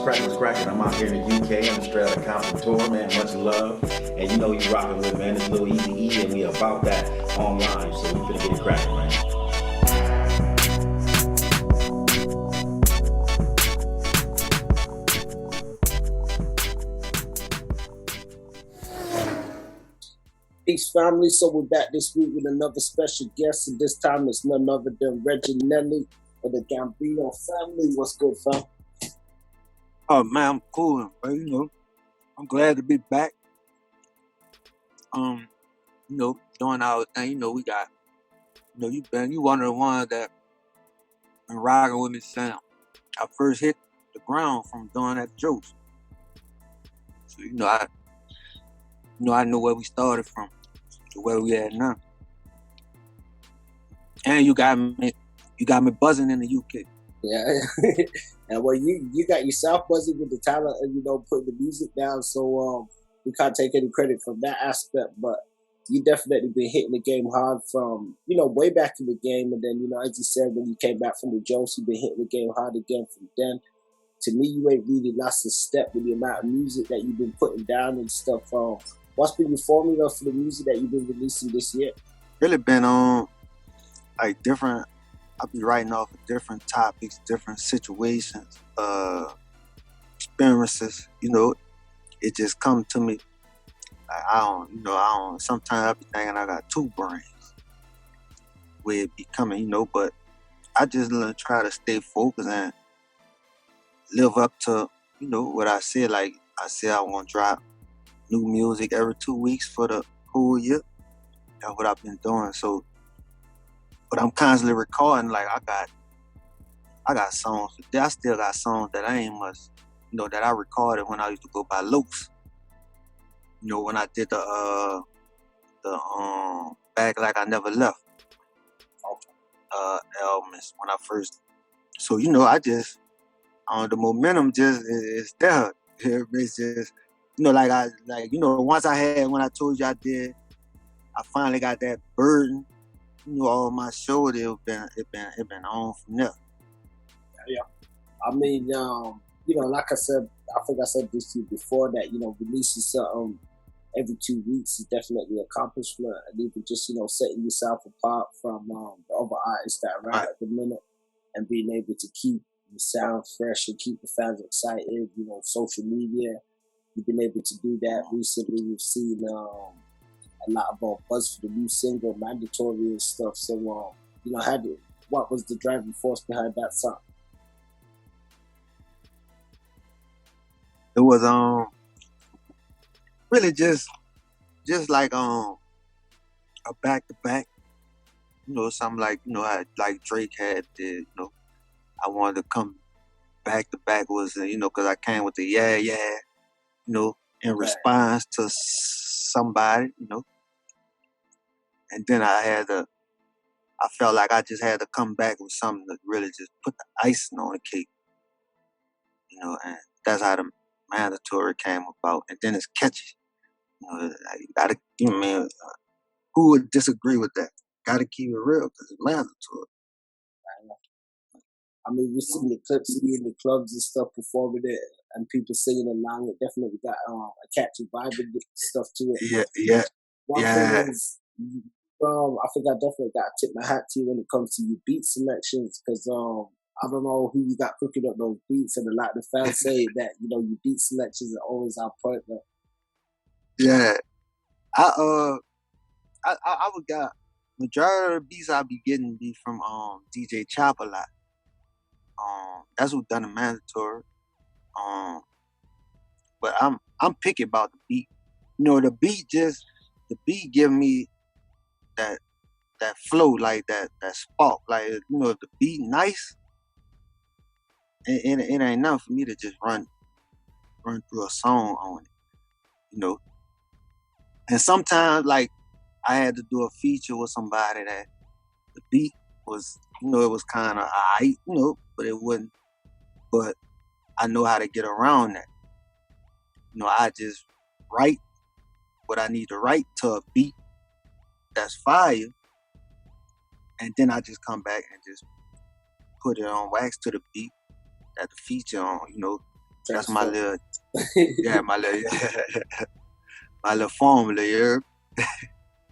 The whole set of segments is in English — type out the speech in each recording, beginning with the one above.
cracking? What's cracking? I'm out here in the UK. I'm straight out of Compton tour, man. Much love. And you know you rocking with, man. It's Lil Easy E, and we about that online. So we finna get it cracking, man. Peace, family. So we're back this week with another special guest, and this time it's none other than Reginelli of the Gambino family. What's good, fam? Oh man, I'm cool, but I'm glad to be back. Doing our thing. We got, you one of the ones that been rocking with me since I first hit the ground from doing that jokes. So I know where we started from to where we at now. And you got me buzzing in the UK. Yeah, and well, you got yourself buzzing with the talent and putting the music down. So we can't take any credit from that aspect, but you definitely been hitting the game hard from way back in the game, and then as you said, when you came back from the jokes, you've been hitting the game hard again from then. To me, you ain't really lost a step with the amount of music that you've been putting down and stuff. What's been your formula for the music that you've been releasing this year? Really been on like different. I'll be writing off of different topics, different situations, experiences. It just come to me. Like I don't. Sometimes I be thinking I got two brains. Where it be coming, but I just try to stay focused and live up to, what I said. Like I said, I want to drop new music every 2 weeks for the whole year. That's what I've been doing. So, but I'm constantly recording. Like I got songs. I still got songs that I ain't much, that I recorded when I used to go by loops. When I did the Back Like I Never Left elements when I first. So I just the momentum just is there. It's just once when I told you I did, I finally got that burden. All my shoulders, it been on from there. Yeah. I mean, like I said, I think I said this to you before that, releasing something every 2 weeks is definitely an accomplishment. And even just, setting yourself apart from the other artists that are at the minute and being able to keep the sound fresh and keep the fans excited, social media. You've been able to do that recently. We've seen a lot of buzz for the new single, Mandatory and stuff. So, what was the driving force behind that song? It was really just like a back to back, something like Drake had did. I wanted to come back to back was because I came with the yeah, in response to somebody, and then I felt like I just had to come back with something that really just put the icing on the cake, and that's how the Mandatory came about. And then it's catchy, you gotta, who would disagree with that? Gotta keep it real because it's Mandatory. I mean, we've seen the clips of you in the clubs and stuff performing it, and people singing along. It definitely got a catchy vibe and stuff to it. Yeah. One thing is, I think I definitely got to tip my hat to you when it comes to your beat selections, because I don't know who you got cooking up those beats, and a lot of the fans say that your beat selections are always on point. Yeah, I would got majority of the beats I be getting be from DJ Chop a lot. That's what done the Mandatory. But I'm picky about the beat. The beat give me that flow, like that spark. Like if the beat nice, it ain't enough for me to just run through a song on it. And sometimes like I had to do a feature with somebody that the beat was, it was kind of aight, but it wasn't. But I know how to get around that. I just write what I need to write to a beat that's fire, and then I just come back and just put it on wax to the beat that the feature on, That's my little, yeah, my little, my little formula, yeah.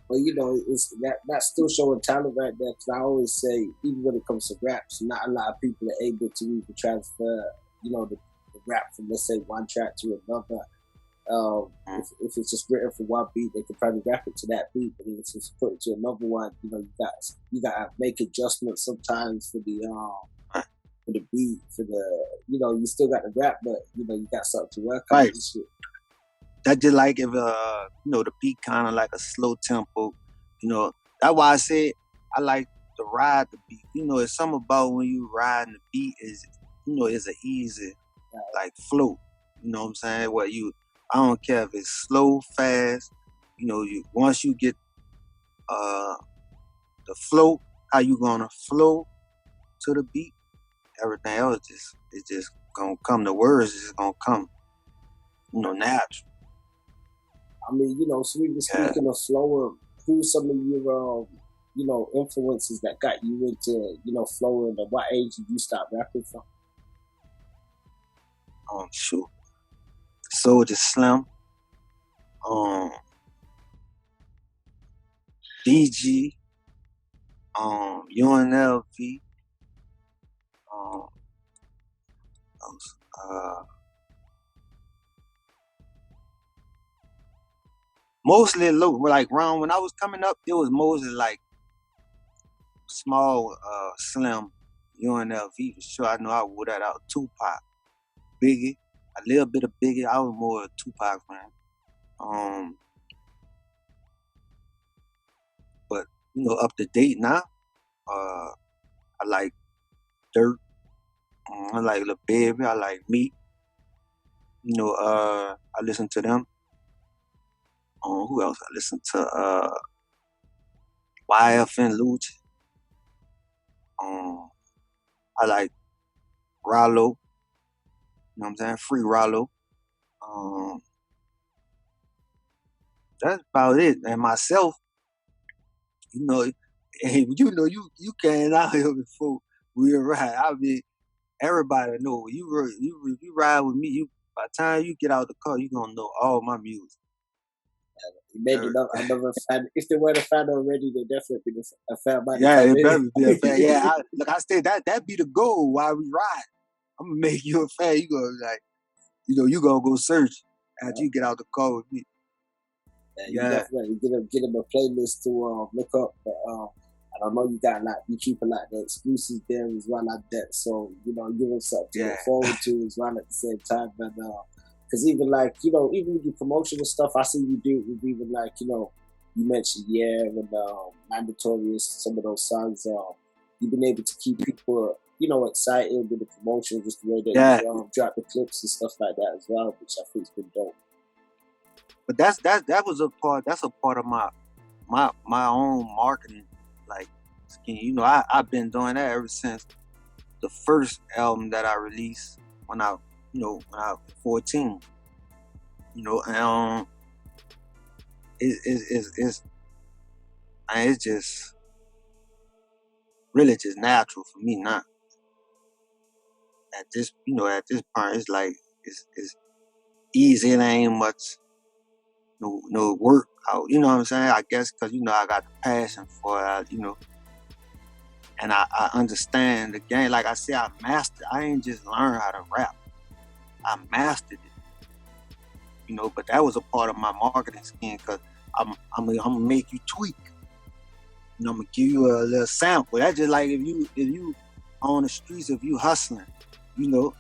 But you know, it's that's still showing talent right there. Cause I always say, even when it comes to raps, not a lot of people are able to even transfer, you know, the rap from, let's say, one track to another. If it's just written for one beat, they can probably rap it to that beat, but then if it's put it to another one, you know, you got to make adjustments sometimes for the beat, for the, you know, you still got the rap, but you know, you got something to work on. Right. That just like if you know, the beat kind of like a slow tempo, you know. That's why I said I like to ride the beat. You know, it's something about when you ride the beat is, you know, it's an easy like flow. You know what I'm saying? What I don't care if it's slow, fast. You know, once you get the flow, how you gonna flow to the beat, everything else it's just gonna come. The words is just gonna come, you know, natural. I mean, you know, so we were speaking of flowing. Who's some of your you know, influences that got you into, you know, flowing? At what age did you start rapping from? Sure. Soldier Slim, DG, UNLV, mostly like around when I was coming up, it was mostly like small, Slim, UNLV for sure. I know I would that out Tupac, Biggie, a little bit of Biggie. I was more a Tupac fan. But you know, up to date now, I like Turk, I like Lil Baby, I like Me. You know, I listen to them. Who else? I listen to YF and Luch. I like Rollo. You know what I'm saying? Free Rollo. That's about it. And myself, you know, hey, you know, you came out here before we arrived. I mean, everybody know you ride with me. By the time you get out the car, you gonna know all my music. You made another fan. If they weren't a fan already, they definitely be a fan by the Yeah, time it better be a fan. Yeah, look, I said that be the goal while we ride. I'm gonna make you a fan. You gonna like, you know, you gonna go search after you get out the car with me. Yeah, you definitely get them a playlist to look up. But and I know you got you keep a lot of the exclusives there as well like that. So you know, give them something to look forward to as well at the same time. But because even like, you know, even with your promotional stuff, I see you do with even like, you know, you mentioned and Mandatory, some of those songs. You've been able to keep people, you know, excited with the promotion, just the way that you drop the clips and stuff like that as well, which I think's been dope. But that was a part. That's a part of my own marketing, like scheme. You know, I've been doing that ever since the first album that I released when I was 14. You know, and it's just really just natural for me now. At this point, it's like it's easy. It ain't much no work out. You know what I'm saying? I guess because, you know, I got the passion for it. You know, and I understand the game. Like I said, I mastered. I ain't just learn how to rap. I mastered it. You know, but that was a part of my marketing scheme because I'm gonna make you tweak. You know, I'm gonna give you a little sample. That's just like if you on the streets, if you hustling, you know,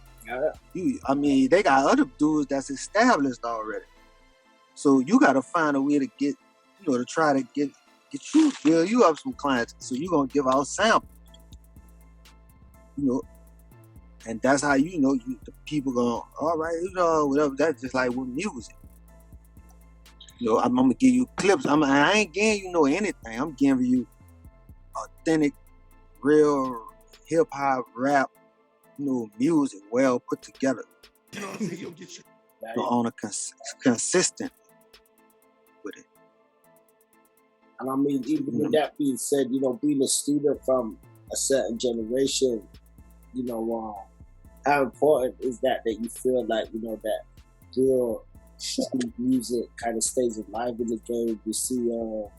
they got other dudes that's established already. So you gotta find a way to get, you know, to try to get you, build you up some clients. So you gonna give out samples, you know, and that's how you know the people going, all right, you know, whatever. That's just like with music. You know, I'm gonna give you clips. I ain't giving you no anything. I'm giving you authentic, real hip hop rap, you know, music well put together. You know what I'm saying? You'll get you on a consistent with it. And I mean, even with that being said, you know, being a student from a certain generation, you know, how important is that you feel like, that real street music kind of stays alive in the game? We see, a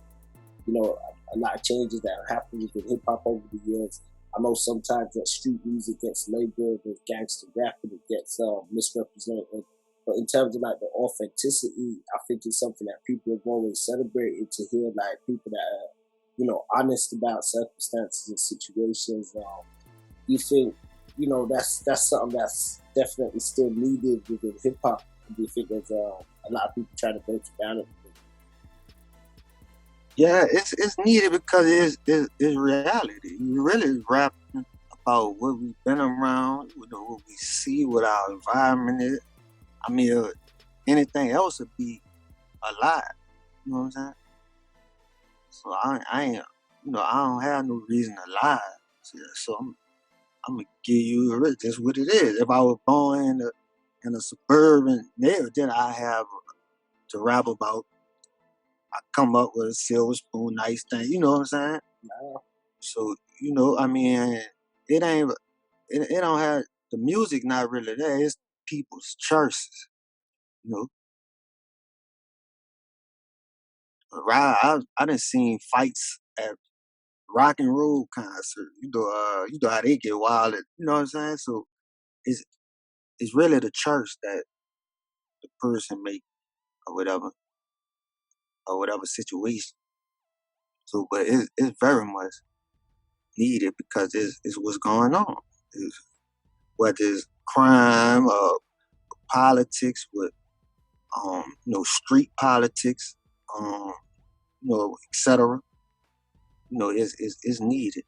lot of changes that have happened within hip hop over the years. I know sometimes that street music gets labeled as gangster rap and it gets misrepresented. But in terms of like the authenticity, I think it's something that people have always celebrated to hear like people that are, honest about circumstances and situations. You think, that's something that's definitely still needed within hip hop? Do you think there's a lot of people trying to break it down? Yeah, it's needed because it's reality. You really rapping about what we've been around, what we see, what our environment is. I mean, anything else would be a lie. You know what I'm saying? So I ain't, I don't have no reason to lie. So I'm gonna give you just what it is. If I was born in a suburban neighborhood, then I have to rap about. I come up with a silver spoon, nice thing. You know what I'm saying? Nah. So I mean, it ain't. It don't have the music. Not really there. It's people's choices. You know, I done seen fights at rock and roll concert. You know how they get wild. You know what I'm saying? So it's it's really the church that the person make or whatever situation. So, but it's very much needed because it's what's going on. It's, whether it's crime or politics with street politics, etc. It's needed.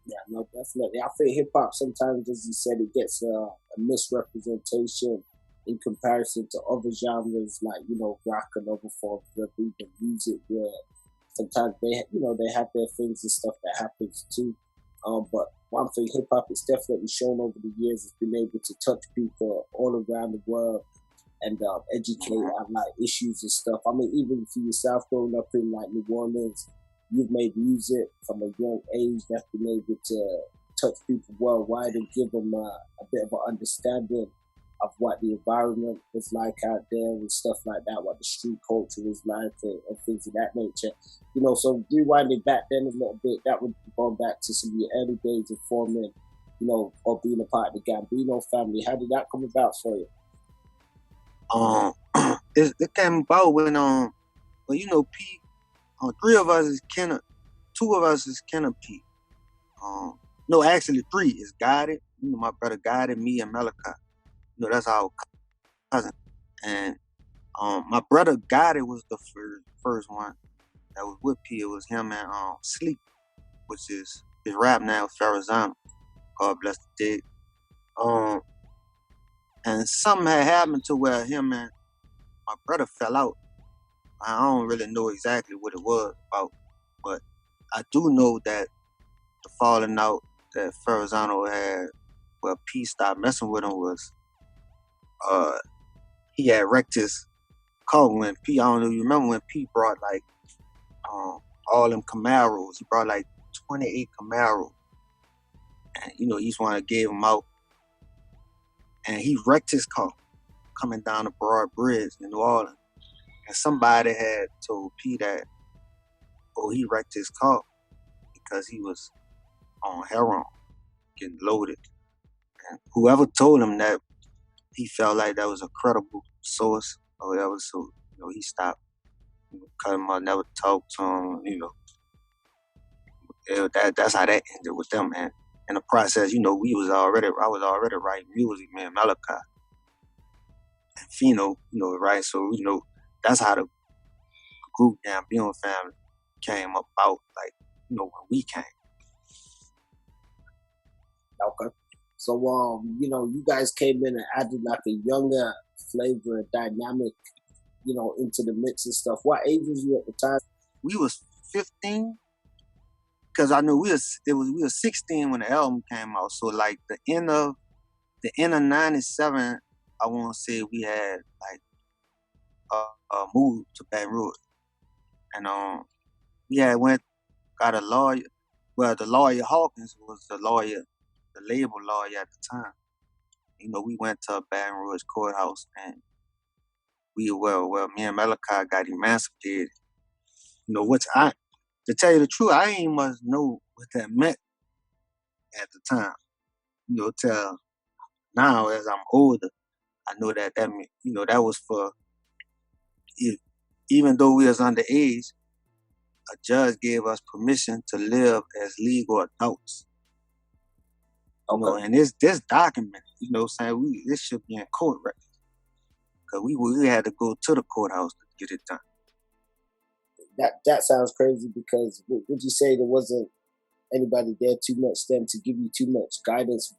Yeah, no, definitely. I think hip hop sometimes, as you said, it gets a misrepresentation in comparison to other genres like rock and other forms of even music, where sometimes they have their things and stuff that happens too. But one thing hip hop has definitely shown over the years is been able to touch people all around the world and educate on like issues and stuff. I mean, even for yourself growing up in like New Orleans, you've made music from a young age that's been able to touch people worldwide and give them a bit of an understanding of what the environment was like out there and stuff like that, what the street culture was like and things of that nature. So rewinding back then a little bit, that would go back to some of your early days of forming, or being a part of the Gambino family. How did that come about for you? It came about when P, three of us is Kenna, two of us is Kenna P. No, actually three is Guided. My brother Guided, me and Malachi. That's our cousin. And my brother Guided was the first one that was with P. It was him and Sleep, which is his rap now, Farazano. God bless the dead. And something had happened to where him and my brother fell out. I don't really know exactly what it was about, but I do know that the falling out that Farazano had, where P stopped messing with him, was he had wrecked his car when P. I don't know if you remember when P brought like all them Camaros. He brought like 28 Camaros, and each one gave him out, and he wrecked his car coming down the Broad Bridge in New Orleans. And somebody had told P that, he wrecked his car because he was on heroin, getting loaded. And whoever told him that, he felt like that was a credible source or whatever. So, he stopped, cut him out, never talked to him, That's how that ended with them, man. In the process, I was already writing music, man, Malachi and Fino, right? So, that's how the group Gambino family came about, like, when we came. Okay. So you guys came in and added like a younger flavor, dynamic, into the mix and stuff. What age was you at the time? We was 15, because I knew we were 16 when the album came out. So like the end of '97, I want to say we had like moved to Baton Rouge, and we had got a lawyer. Well, the lawyer Hawkins was the lawyer the label lawyer at the time. You know, we went to a Baton Rouge courthouse, and me and Malachi got emancipated. You know, to tell you the truth, I ain't much know what that meant at the time. You know, till now as I'm older, I know that meant, you know, that was for, even though we was underage, a judge gave us permission to live as legal adults. You know, and this document, you know what I'm saying, this should be in court records. Because we had to go to the courthouse to get it done. That sounds crazy, because would you say there wasn't anybody there too much then to give you too much guidance,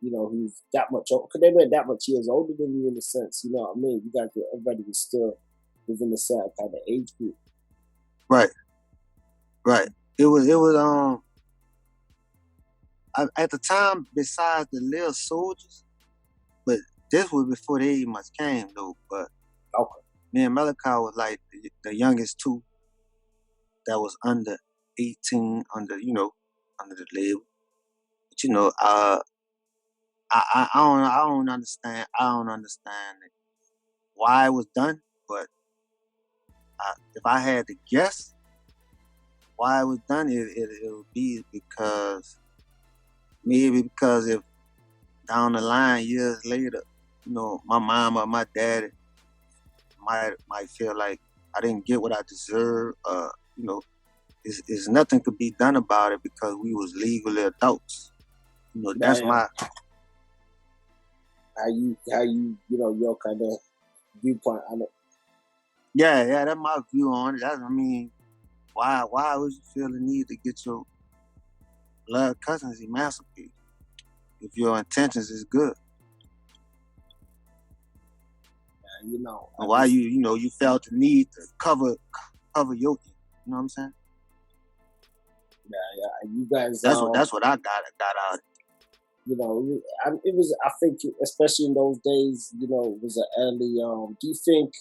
you know, who's that much older? Because they weren't that much years older than you in a sense, you know what I mean? You guys, everybody was still within a certain kind of age group. Right. It was at the time, besides the little soldiers, but this was before they even much came though. But me and Malachi was like the youngest two that was under 18, under the label. But you know, I don't understand. I don't understand why it was done. But if I had to guess why it was done, it would be because if down the line years later, you know, my mom or my daddy might feel like I didn't get what I deserved. You know, is nothing could be done about it because we was legally adults. You know, that's my how you know, your kind of viewpoint on it. Yeah, that's my view on it. I mean, why would you feel the need to get your blood cousins emancipated if your intentions is good? You know, why you felt the need to cover your, you know what I'm saying? Yeah. You guys. That's what I got out of it. You know, it was. I think, especially in those days, you know, it was an early. Do you think?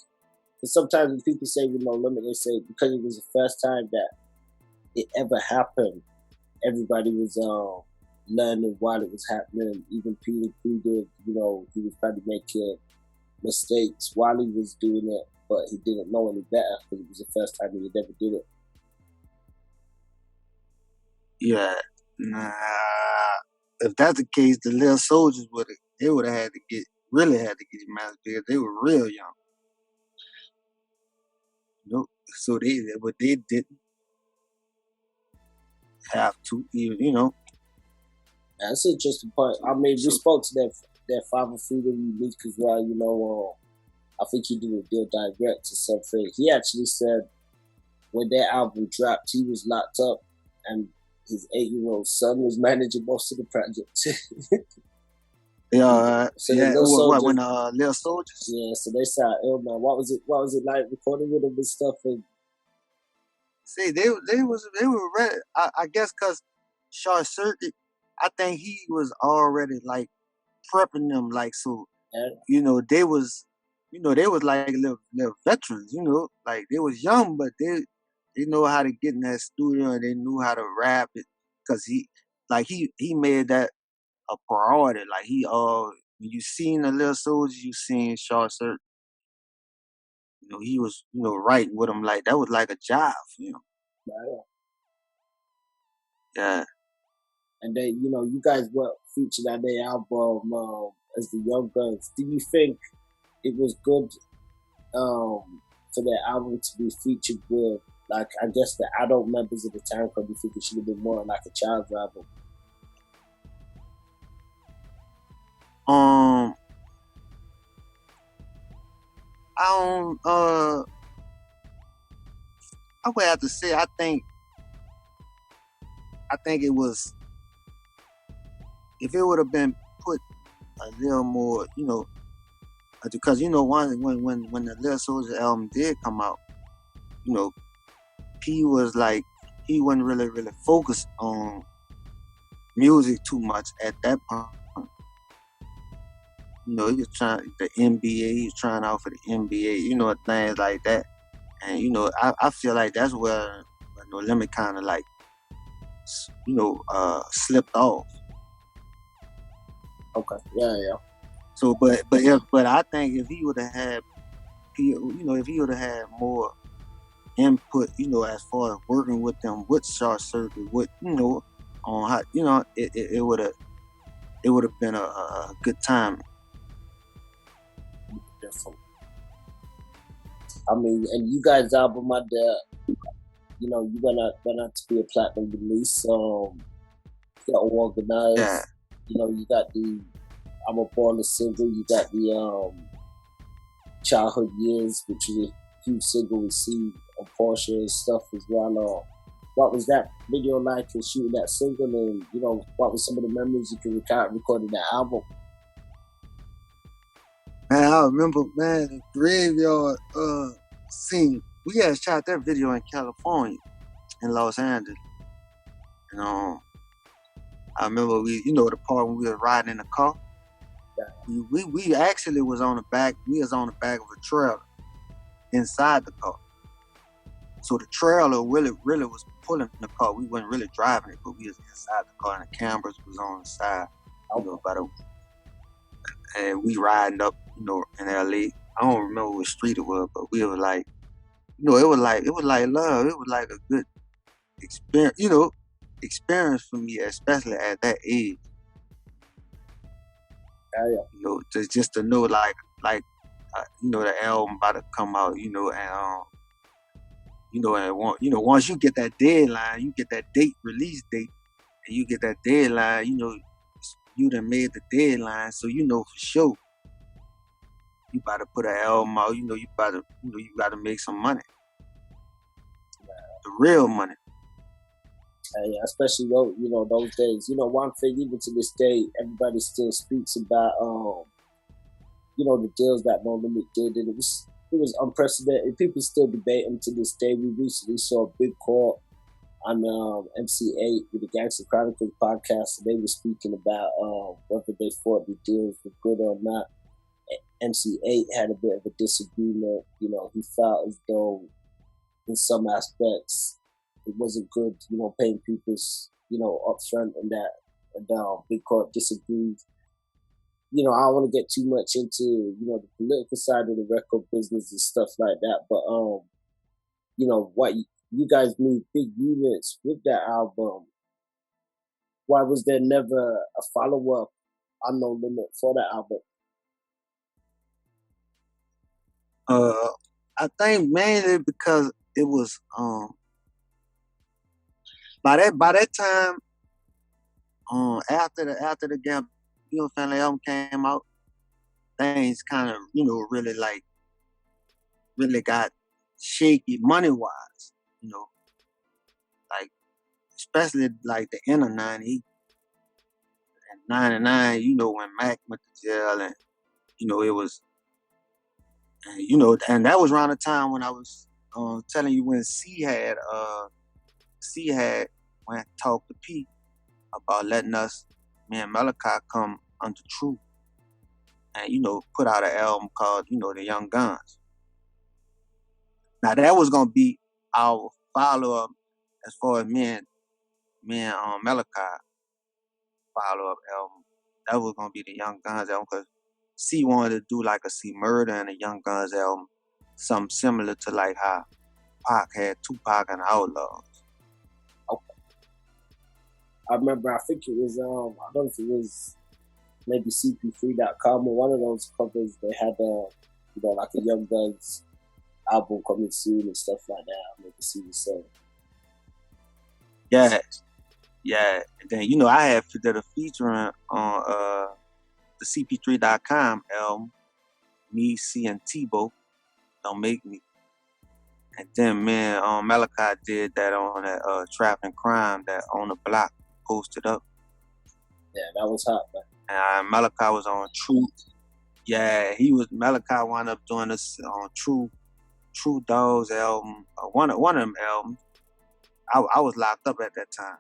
Because sometimes when people say with no limit, they say because it was the first time that it ever happened, everybody was learning while it was happening. Even Peter did. You know, he was probably making mistakes while he was doing it, but he didn't know any better because it was the first time he had ever did it. Yeah, nah. If that's the case, the little soldiers would have had to get emancipated. They were real young. You know, so they didn't have to even, you know. That's an interesting point. I mean, we spoke to their father Freedom Unique as well. You know, I think he did a deal direct to something. He actually said when their album dropped, he was locked up, and his 8-year-old son was managing most of the projects. Yeah, so when Little Soldiers? Yeah, so they said, "Oh man, what was it like recording with them and stuff?" And see, they were ready. I guess because Short Circuit, I think he was already like prepping them, like, so. Yeah. You know, they was like little veterans. You know, like they was young, but they know how to get in that studio and they knew how to rap it, because he made that a priority. Like when you seen the Little Soldiers, you seen Short Circuit. You know, he was writing with him, like that was like a job for him. Yeah. And then, you know, you guys were featured on their album as the Young Guns. Do you think it was good for their album to be featured with, like, I guess the adult members of the time? Because you think it should have been more like a child's album? I would have to say, I think it was, if it would have been put a little more, you know, because you know, when the Little Soldier album did come out, you know, he wasn't really focused on music too much at that point. You know, he was trying the NBA, he was trying out for the NBA, you know, things like that. And you know, I feel like that's where No Limit kind of like, you know, slipped off. Okay. Yeah. So, but I think if he would have had, if he would have had more input, as far as working with them with short circuit, on how, it would have been a good time. Definitely. I mean, and you guys' album out there, you went out to be a platinum release. Got organized. Yeah. You got the I'm a Baller single. You got the Childhood Years, which was a huge single received on Porsche and stuff as well. What was that video like for shooting that single, and what were some of the memories you can recount recording that album? Man, I remember, the graveyard scene. We had shot that video in California, in Los Angeles. I remember the part when we were riding in the car. Yeah. We actually was on the back. We was on the back of a trailer inside the car. So the trailer really was pulling the car. We wasn't really driving it, but we was inside the car, and the cameras was on the side. And we riding up, in LA. I don't remember what street it was, but we were like, it was like love. It was like a good experience for me, especially at that age. Yeah. Just to know, the album about to come out, and once you get that deadline, you get that release date, and you get that deadline, you done made the deadline, so for sure you about to put an album out. You about to make some money, the real money. Yeah, especially those days. One thing, even to this day, everybody still speaks about the deals that No Limit did, and it was unprecedented. People still debate them to this day. We recently saw a big court on MC8 with the Gangster Chronicles podcast, and they were speaking about whether they thought the deals were good or not. MC8 had a bit of a disagreement. He felt as though in some aspects it wasn't good, paying people's, upfront, and that big court disagreed. I don't want to get too much into, the political side of the record business and stuff like that, but what you guys moved big units with that album. Why was there never a follow-up on No Limit for that album? I think mainly because it was by that time, after the Gambino family album came out, things kind of really got shaky money wise, like especially like the end of '90 and '99, when Mac went to jail, and it was. And that was around the time when I was telling you when C had went to talk to P about letting me and Malachi come under Truth, and put out an album called The Young Guns. Now that was gonna be our follow up as far as me and Malachi follow up album. That was gonna be the Young Guns album, because C wanted to do like a C Murder and a Young Guns album, something similar to like how Pac had Tupac and the Outlaws. Okay. I remember, I think it was, I don't know if it was maybe CP3.com or one of those covers. They had like a Young Guns album coming soon and stuff like that. I remember seeing so. Yeah. And then I had did a featuring on the CP3.com album, me, C, and Tebow, Don't Make Me. And then me and Malachi did that on that Trap and Crime, that On the Block posted up. Yeah, that was hot, man. And Malachi was on Truth. Yeah, Malachi wound up doing this on True Dogs album, one of them albums. I was locked up at that time.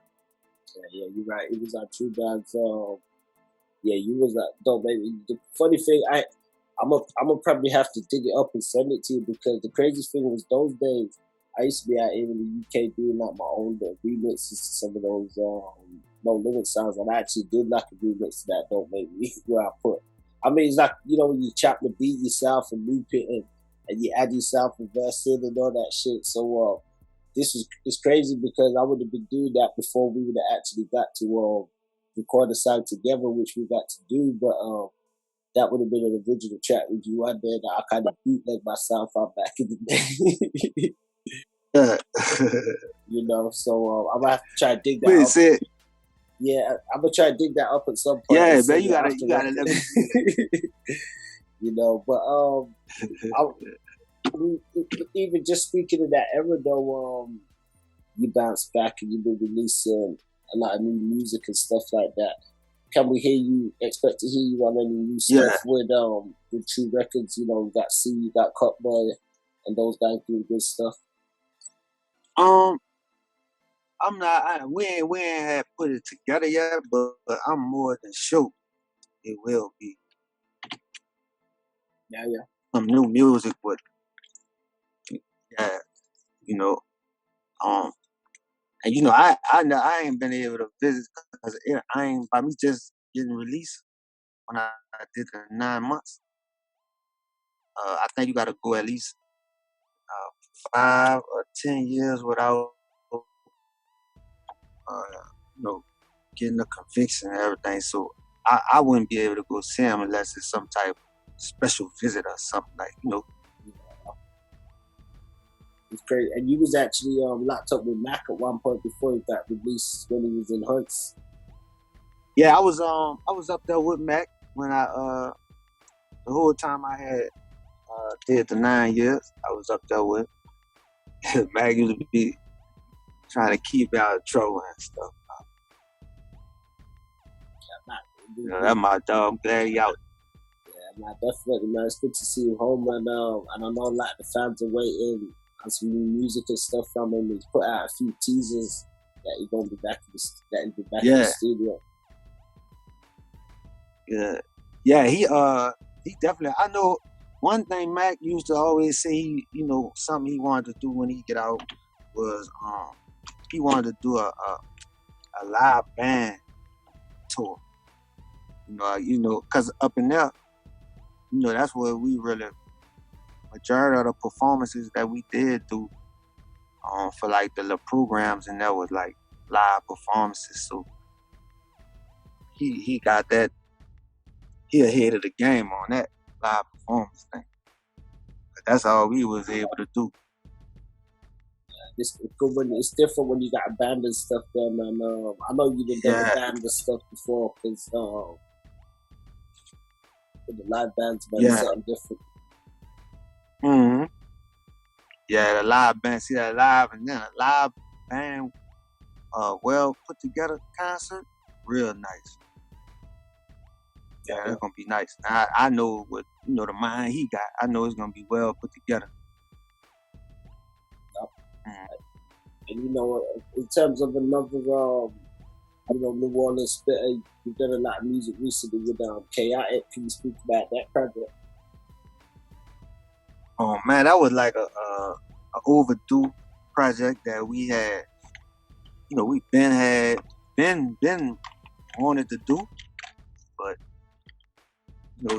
Yeah, you're right. It was on True Dogs. Yeah, you was don't baby. The funny thing, I'm gonna probably have to dig it up and send it to you, because the craziest thing was those days I used to be out in the UK doing like my own remixes to some of those no limit sounds, and I actually did like a remix to that. Don't make me where I put. I mean, it's like when you chop the beat yourself and loop it and you add yourself a verse in and all that shit. So it's crazy because I would have been doing that before we would have actually got to record the song together, which we got to do. But that would have been an original track with you on there that I kind of bootleg myself out back in the day. So I'm gonna have to try to dig that Wait, up. say Yeah, I'm gonna try to dig that up at some point. yeah, man, you gotta let me. But even just speaking of that era though, you bounced back and you've been releasing a lot of new music and stuff like that. Can we expect to hear you on any new stuff with True Records? You got C, you got Cutboy, and those guys doing good stuff. I'm not. We ain't had put it together yet, but I'm more than sure it will be. Yeah. Some new music, but and I ain't been able to visit because I ain't by me just getting released when I did the 9 months. I think you got to go at least 5 or 10 years without getting a conviction and everything. So I wouldn't be able to go see him unless it's some type of special visit or something It's great. And you was actually locked up with Mac at one point before he got released when he was in Hunts. Yeah, I was up there with Mac when the whole time I had did the 9 years. I was up there with Mac. Used to be trying to keep out of trouble and stuff. That's my dog. I'm glad he out. Yeah, definitely, man. It's good to see you home, and I know a lot of the fans are waiting on some new music and stuff from him. He's put out a few teasers that he's gonna be back in the studio. Yeah. He definitely. I know one thing Mac used to always say. Something he wanted to do when he get out was he wanted to do a live band tour. Because up in there, that's where we really majority of the performances that we did do for like the little programs, and that was like live performances. So he got that. He ahead of the game on that live performance thing. But that's all we was able to do. It's different when you got a band and stuff there, man. I know you did the band and stuff before, because the live bands, man, it's something different. Mm-hmm. Yeah, the live band. See that live, and then a live band, well put together concert, real nice. Yeah, that's gonna be nice. I know what the mind he got. I know it's gonna be well put together. And in terms of another, New Orleans spitter, you've done a lot of music recently with Chaotic. Can you speak about that project? Oh man, that was like a overdue project that we had. We been wanted to do, but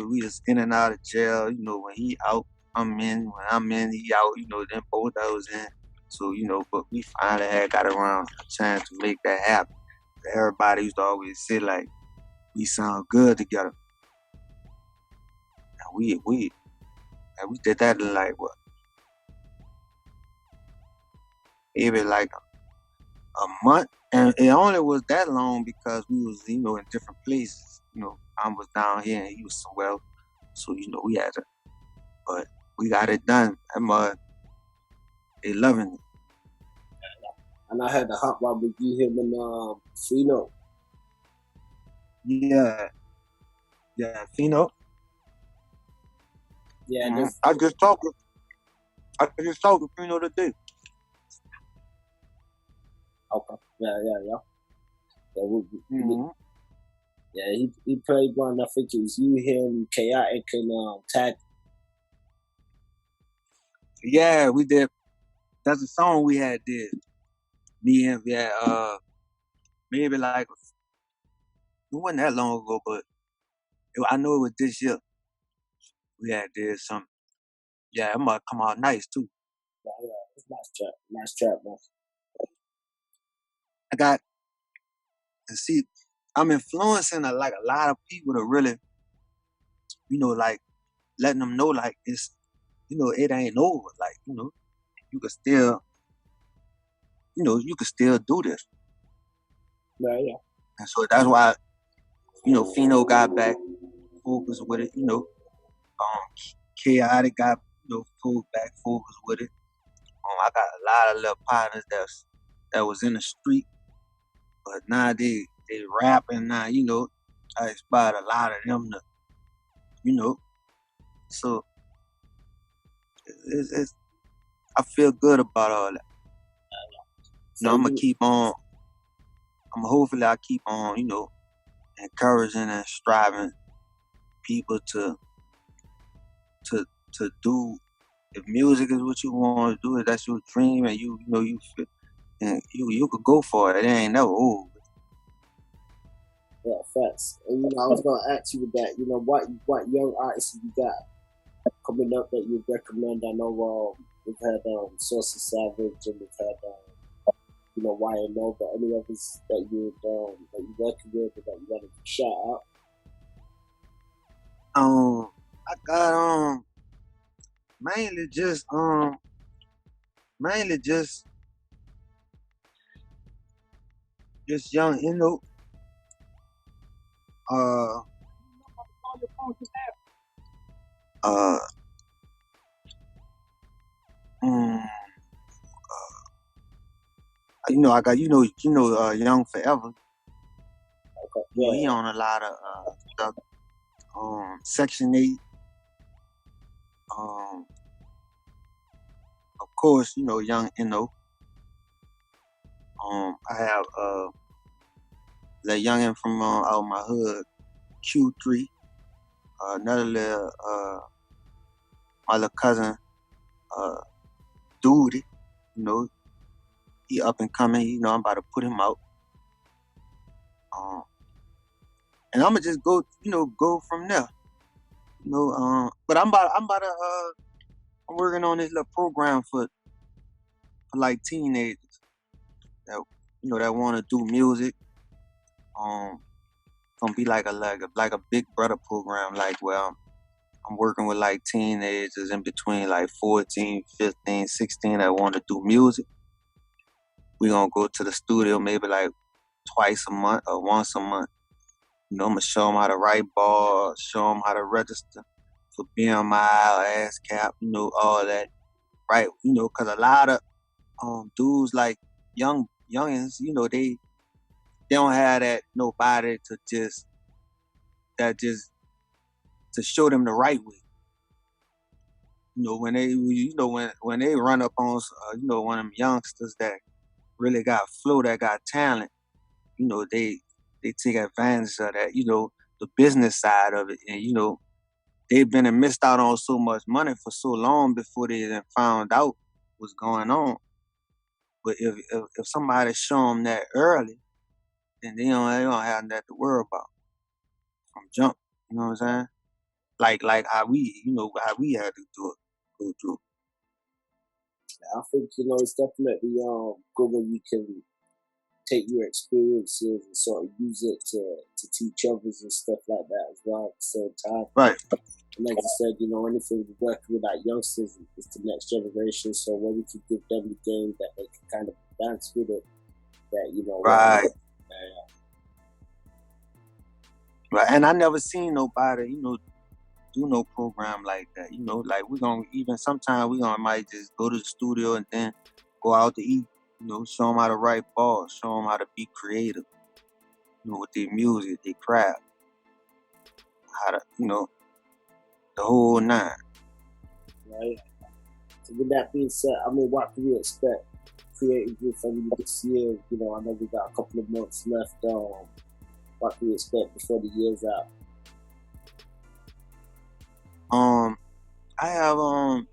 we just in and out of jail. When he out, I'm in. When I'm in, he out. Then both of us in. So but we finally had got around a chance to make that happen. Everybody used to always say like, we sound good together. And we did that in like what? Maybe like a month, and it only was that long because we was in different places. I was down here and he was somewhere, so we had to. But we got it done. They loving it. And I had the hot one with you, him, and Fino. Yeah, Fino. Yeah, mm-hmm. I just talked to Fino today. Okay. Yeah. Yeah, he played one. I think it was you, him, Chaotic, and Tag. Yeah, we did. That's a song we had did. Me and maybe like wasn't that long ago, but I know it was this year. We had did something. Yeah, it might come out nice too. Yeah, it's nice trap, man. I got and see, I'm influencing like a lot of people to really, like letting them know like it's, it ain't over. Like, you can still, you can still do this. Yeah. And so that's why, Fino got back focused with it, Chaotic got, pulled back focused with it. I got a lot of little partners that was in the street, but now they rapping now, I inspired a lot of them to, so it's I feel good about all that. So I'm gonna keep on. Hopefully I keep on, encouraging and striving people to do. If music is what you want to do, if that's your dream, and you feel, and you could go for it. It ain't never over. yeah, facts. And I was gonna ask you with that. What young artists you got coming up that you recommend? I know we've had Source of Savage and we've had YNO, but any others that you working with or that you want to shout out? I got mainly just young, uh mm, I got Young Forever. Okay. He on a lot of stuff. Section 8. Of course, Young Inno. I have the youngin from out my hood, Q3. Another little my little cousin, Duty. He up and coming. I'm about to put him out. And I'm gonna just go from there. But I'm working on this little program for like teenagers that that want to do music. Gonna be like a big brother program, like where I'm working with like teenagers in between like 14, 15, 16 that want to do music. We gonna go to the studio maybe like twice a month or once a month. I'm gonna show them how to write bars, show them how to register for BMI, ASCAP, all that. Right, because a lot of dudes like youngins, they don't have that nobody to to show them the right way. When they when they run up on one of them youngsters that really got flow, that got talent, they take advantage of that, the business side of it, and they've been and missed out on so much money for so long before they then found out what's going on. But if somebody show them that early, then they don't have nothing to worry about from jump. You know what I'm saying? Like how we had to go through. I think it's definitely good when you can take your experiences and sort of use it to teach others and stuff like that as well at the same time. Right. And like you said, anything we're working with our youngsters is the next generation. So when we can give them the game that they can kind of dance with it, that right. Right. And I never seen nobody, do no program like that. Like we're gonna sometimes we might just go to the studio and then go out to eat. Show them how to write bars, show them how to be creative. With their music, their craft, how to, the whole nine. Right. So with that being said, what can we expect creatively from you this year? I know we got a couple of months left. What can we expect before the year's out? I have a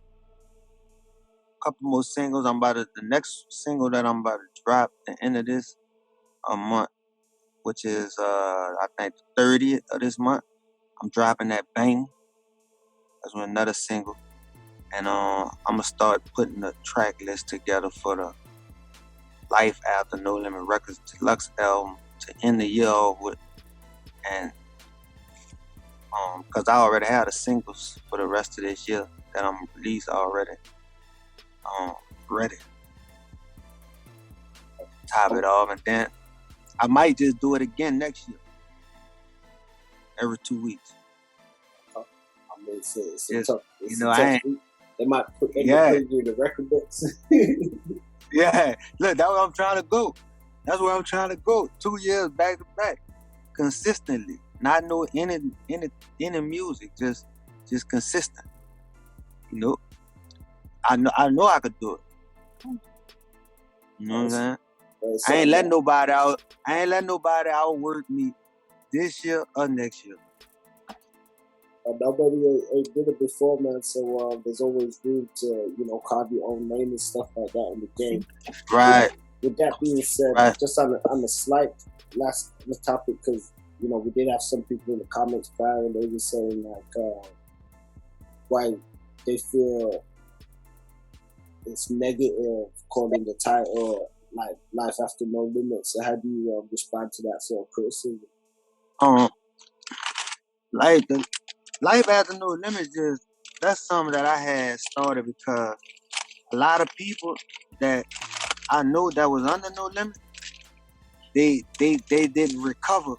couple more singles. The next single that I'm about to drop at the end of this month which is I think the 30th of this month. I'm dropping that bang. That's another single. And I'm gonna start putting the track list together for the Life After No Limit Records Deluxe album to end the year off with. And because I already had the singles for the rest of this year that I'm released already. Ready. Top it off, and then I might just do it again next year. Every 2 weeks. I mean, it's Yes. tough. You know, I ain't. They might put you in the record books. Yeah, look, that's where I'm trying to go. That's where I'm trying to go. 2 years back to back, consistently. Not no any music, just consistent. You know, I know I could do it. You know what I'm saying? I ain't letting nobody outwork me this year or next year. Nobody ain't did it before, man. So there's always room to, you know, carve your own lane and stuff like that in the game. Right. With that being said, right. Just on a slight last topic, because you know we did have some people in the comments prior, and they were saying like why they feel it's negative calling the title like Life After No Limits. So how do you respond to that sort of criticism? Life After No Limits, that's something that I had started because a lot of people that I know that was under No Limit, they didn't recover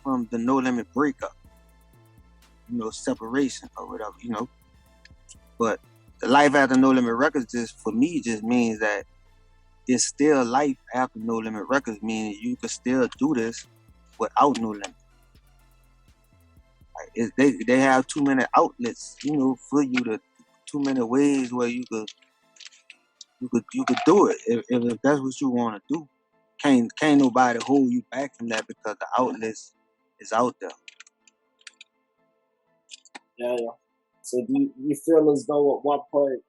from the No Limit breakup, you know, separation or whatever, you know. But the Life After No Limit Records just means that it's still life after No Limit Records, meaning you can still do this without No Limit. Like they have too many outlets, you know, for you to too many ways where you could do it if that's what you want to do. Can't nobody hold you back from that because the outlets is out there. Yeah. So do you feel as though at one point,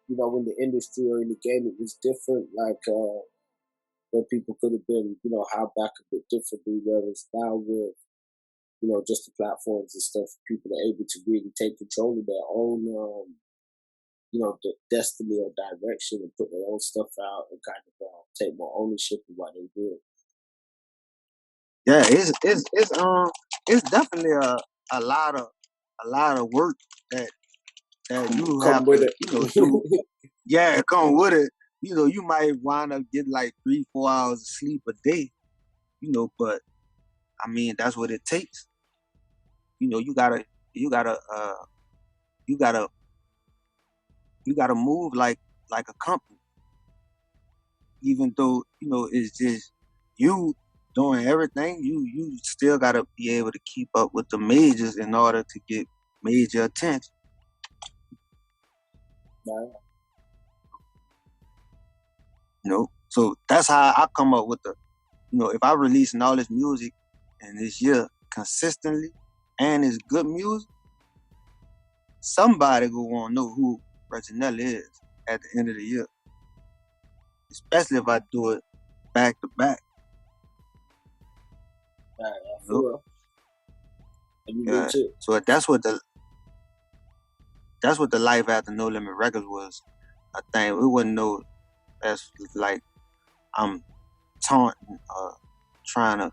you know, in the industry or in the game, it was different, like where people could have been, you know, held back a bit differently, whereas now with, you know, just the platforms and stuff, people are able to really take control of their own, you know, the destiny or direction and put their own stuff out and kind of take more ownership of what they do. Yeah, it's definitely a lot of work that you have to, you know, do. Yeah, come with it. You know, you might wind up getting like 3-4 hours of sleep a day, you know, but I mean that's what it takes. You know, you gotta move like a company, even though, you know, it's just you doing everything. You still gotta be able to keep up with the majors in order to get major attention. Right. You know, so that's how I come up with the, you know, if I releasing all this music in this year consistently and it's good music, somebody will want to know who Reginelli is at the end of the year. Especially if I do it back to back. Right, you know? And you do too. So that's what the Life After No Limit Records was. I think it wasn't no that's like I'm taunting or trying to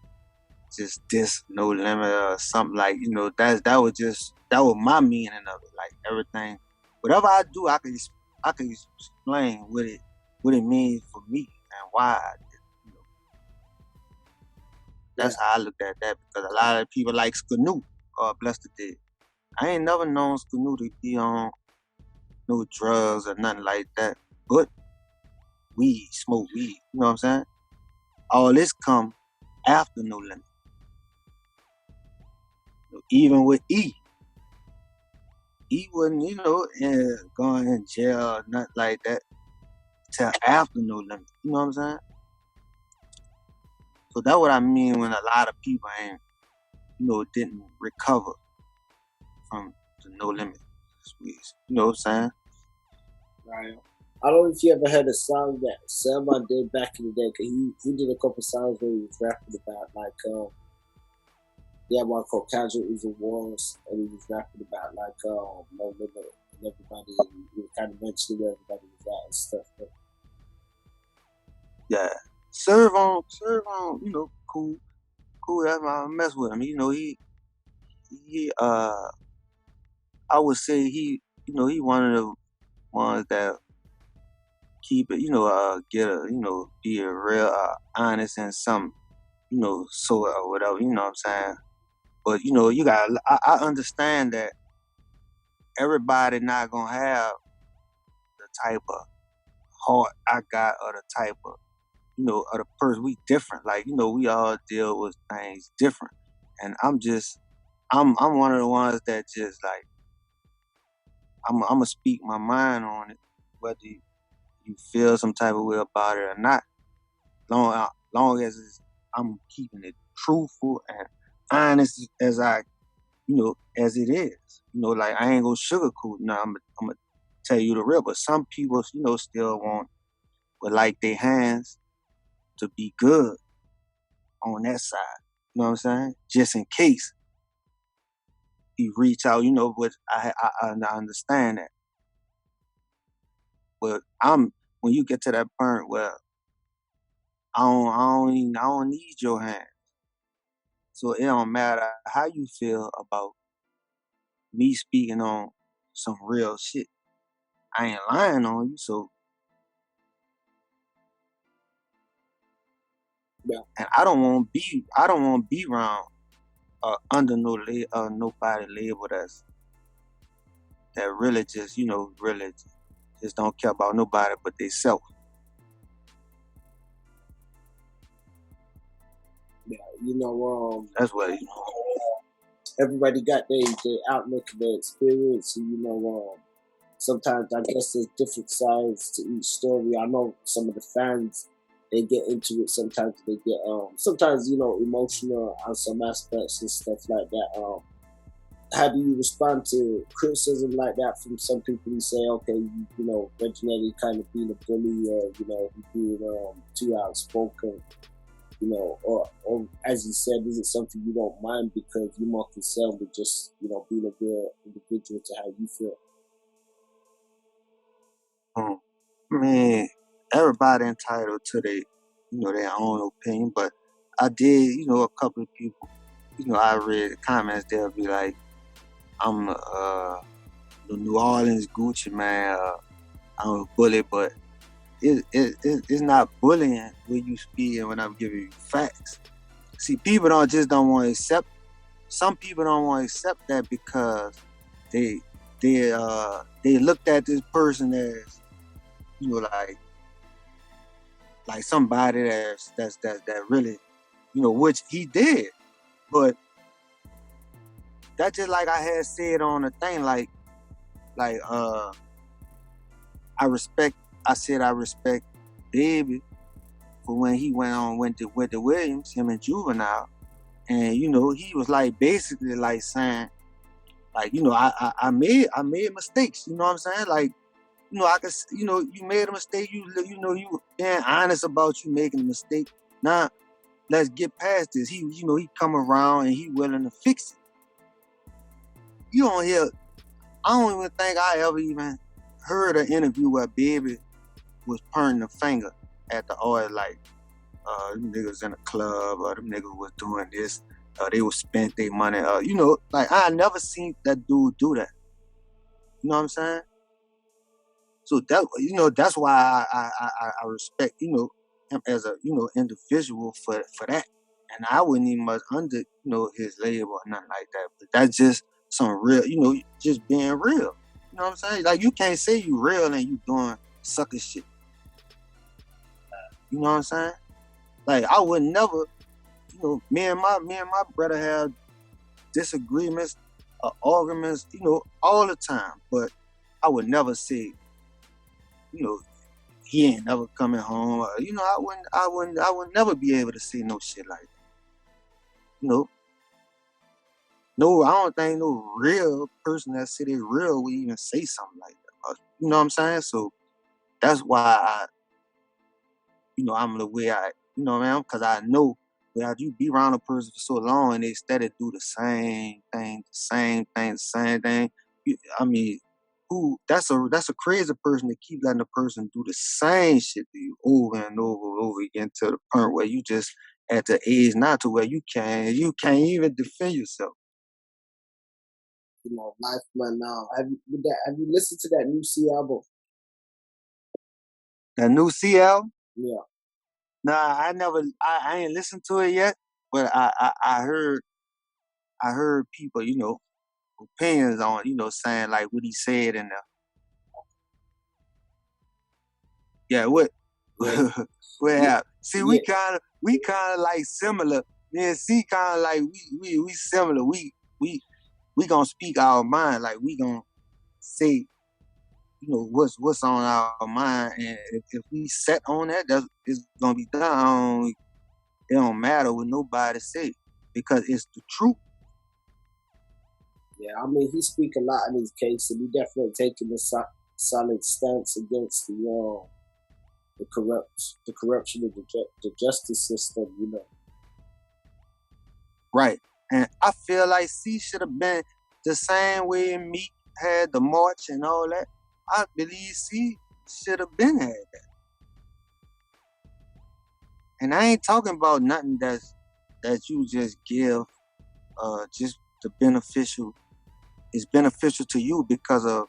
just diss No Limit or something, like, you know, that was my meaning of it. Like everything, whatever I do, I can explain what it means for me and why I did. You know, that's how I looked at that, because a lot of people like Skanu, God bless the dead. I ain't never known Skanu to be on no drugs or nothing like that, but smoke weed. You know what I'm saying? All this come after No Limit. Even with E wasn't, you know, going in jail or nothing like that till after No Limit. You know what I'm saying? So that's what I mean when a lot of people ain't, you know, didn't recover from the No Limit squeeze. You know what I'm saying? Right. I don't know if you ever heard a song that Selma did back in the day. 'Cause he did a couple songs where he was rapping about like he had one called Casualties of Wars, and he was rapping about like no limit and everybody. And he was kind of mentioning where everybody was at and stuff. But Yeah. Serve on, cool, cool. That's why I mess with him. He I would say he one of the ones that keep it, get a, be a real honest and some, sort or whatever, you know what I'm saying? But I understand that everybody not gonna have the type of heart I got or the type of, of the person. We different. Like, we all deal with things different. And I'm one of the ones that just like I'm gonna speak my mind on it, whether you feel some type of way about it or not. Long as I'm keeping it truthful and honest as as it is. Like I ain't gonna sugarcoat. I'm gonna tell you the real. But some people, still would like their hands to be good on that side. You know what I'm saying? Just in case he reach out, which I understand that. But when you get to that point where I don't need your hand. So it don't matter how you feel about me speaking on some real shit. I ain't lying on you, so yeah, and I don't want to be around under nobody label that really just really just don't care about nobody but they self. yeah, That's what everybody got their outlook and their experience, and sometimes I guess there's different sides to each story. I know some of the fans they get into it. Sometimes they get sometimes emotional on some aspects and stuff like that. How do you respond to criticism like that from some people who say, okay, Reginelli kind of being a bully, or he being too outspoken, or as you said, is it something you don't mind because you're more concerned with just being a real individual to how you feel? I mean, everybody entitled to their own opinion, but I did, a couple of people, I read the comments, they'll be like, I'm the New Orleans Gucci man, I'm a bully, but it's not bullying when you speak and when I'm giving you facts. See, people don't want to accept. Some people don't want to accept that because they they looked at this person as like somebody that really which he did, but that's just like I had said on the thing like I said I respect Baby for when he went to Williams, him and Juvenile, and he was like basically like saying like I made mistakes, you know what I'm saying, like I could you made a mistake, you being honest about you making a mistake. Now let's get past this. He come around and he willing to fix it. You don't hear. I don't even think I ever even heard an interview where Baby was pointing the finger at the oil like them niggas in a club or them niggas was doing this. They would spend their money. Like I never seen that dude do that. You know what I'm saying? So that's why I respect him as a individual for that, and I wouldn't even much under his label or nothing like that. But that's just some real just being real. You know what I'm saying? Like you can't say you real and you doing sucker shit. You know what I'm saying? Like I would never, me and my brother have disagreements, arguments, all the time. But I would never say, he ain't never coming home. I would never be able to say no shit like that. No, I don't think no real person that say they real would even say something like that. You know what I'm saying? So that's why I'm the way I, man, because I know that you be around a person for so long and they steady do the same thing, the same thing. I mean, that's a crazy person to keep letting a person do the same shit to you over and over and over again to the point where you just at the age not to where you can't even defend yourself. Life man. Now, have you listened to that new C album? The new CL? Yeah. Nah, I ain't listened to it yet, but I heard people, opinions on, saying like what he said in there. Yeah, what? Yeah. Well, see, Yeah. we kind of like similar. Me and C kind of like we similar. We gonna speak our mind, like we gonna say, what's on our mind, and if we set on that, it's gonna be done. It don't matter what nobody say because it's the truth. Yeah, I mean, he speak a lot in his case, and he definitely taking a solid stance against the corruption of the justice system. Right. And I feel like C should have been the same way Meek had the march and all that. I believe C should have been had that. And I ain't talking about nothing that you just give just the beneficial. It's beneficial to you because of